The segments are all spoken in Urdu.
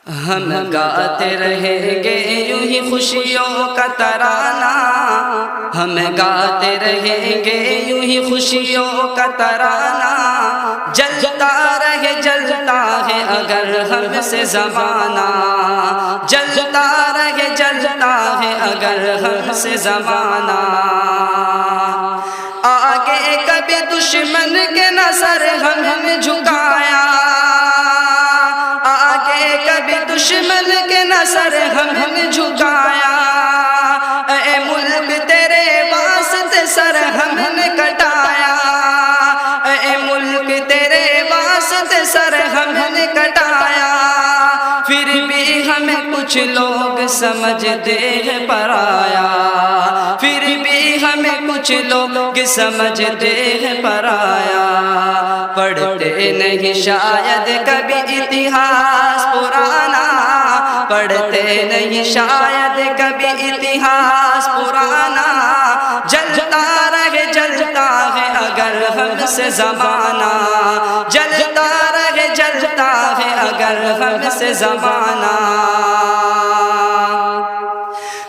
ہم گاتے رہیں گے یوں ہی خوشیوں کا ترانہ، ہم گاتے رہیں گے یوں ہی خوشیوں کا ترانہ، جلتا جلتا ہے اگر ہم سے زمانہ، جلتا ہے اگر ہم سے زمانہ، آگے کبھی دشمن کے نہ سر ہم نے جھکایا، دشمن کے نہ سر ہم نے جھکایا، اے ملک تیرے واسطے سر ہم نے کٹایا، اے ملک تیرے واسطے سر ہم نے کٹایا، پھر بھی ہمیں کچھ لوگ سمجھتے ہیں پرایا، پھر بھی ہمیں کچھ لوگ سمجھتے ہیں پرایا، پڑھتے نہیں شاید کبھی اتہاس پرانا، پڑھتے نہیں شاید کبھی اتہاس پرانا، جلتا ہے اگر ہم سے زمانہ، جلتا ہے اگر ہم سے زمانہ،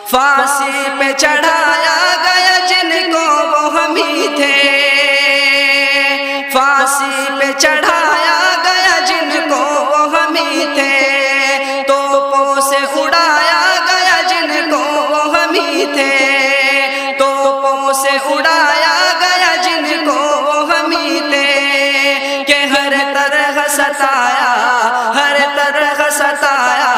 پھانسی پہ چڑھایا گیا جن کو وہ ہم ہی تھے، پھانسی پہ چڑھایا گیا جن کو وہ ہم ہی تھے، توپوں سے اڑایا گیا جن کو وہ ہم ہی تھے، توپوں سے اڑایا گیا جن کو وہ ہم ہی تھے، کہ ہر طرح ستایا، ہر طرح ستایا،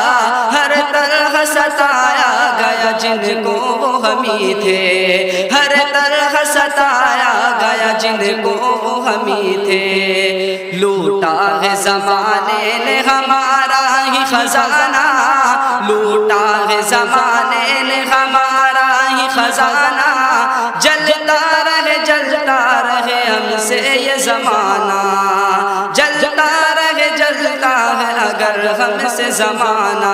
ہر طرح ستایا گیا جن کو وہ ہم ہی تھے، ہر طرح ستایا گیا جن کو وہ ہم ہی تھے، لوٹا ہے زمانے نے ہمارا ہی خزانہ، لوٹا ہے زمانے نے ہمارا ہی خزانہ، جلتا رہے ہم سے یہ زمانہ، جلتا ہے اگر ہم سے زمانہ،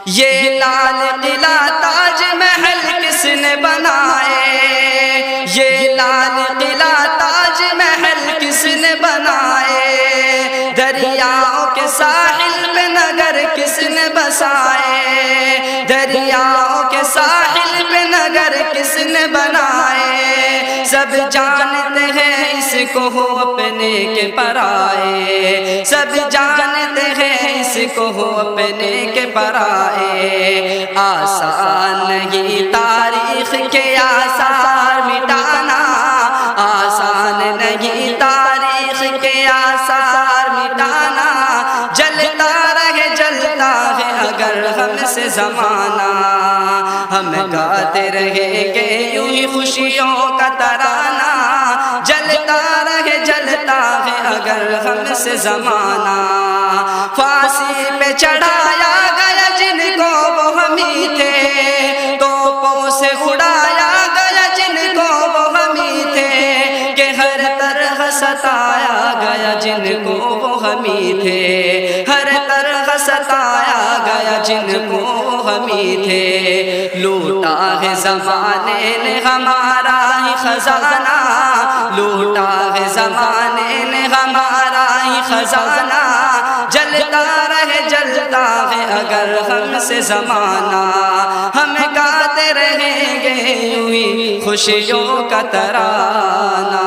یہ لال قلعہ تاج محل کس نے بنائے، یہ لال قلعہ تاج محل کس نے بنائے، دریاؤں کے ساحل پہ نگر کس نے بسائے، دریاؤں کے ساحل پہ نگر کس نے بنائے، سب جانتے ہیں اس کو ہو اپنے کے پرائے، سب جانتے ہیں اس کو ہو اپنے کے پرائے، آسان نہیں تاریخ کے آثار مٹانا، آسان نہیں تاریخ کے آثار مٹانا، جلتا ہے اگر ہم سے زمانہ، ہم گاتے رہیں گے یوں ہی خوشیوں کا ترانہ، جلتا ہے اگر ہم سے زمانہ، پھانسی پہ چڑھایا گیا جن کو وہ ہم ہی تھے، توپوں سے اڑایا گیا جن کو وہ ہم ہی تھے، کہ ہر طرح ستایا گیا جن کو وہ ہم ہی تھے، ہر طرح ستایا گیا جن کو ہم ہی تھے، لوٹا ہے زمانے نے ہمارا ہی خزانہ، لوٹا ہے زمانے نے ہمارا ہی خزانہ، جلتا ہے اگر ہم سے زمانہ، ہم گاتے رہیں گے یوں ہی خوشیوں کا ترانہ۔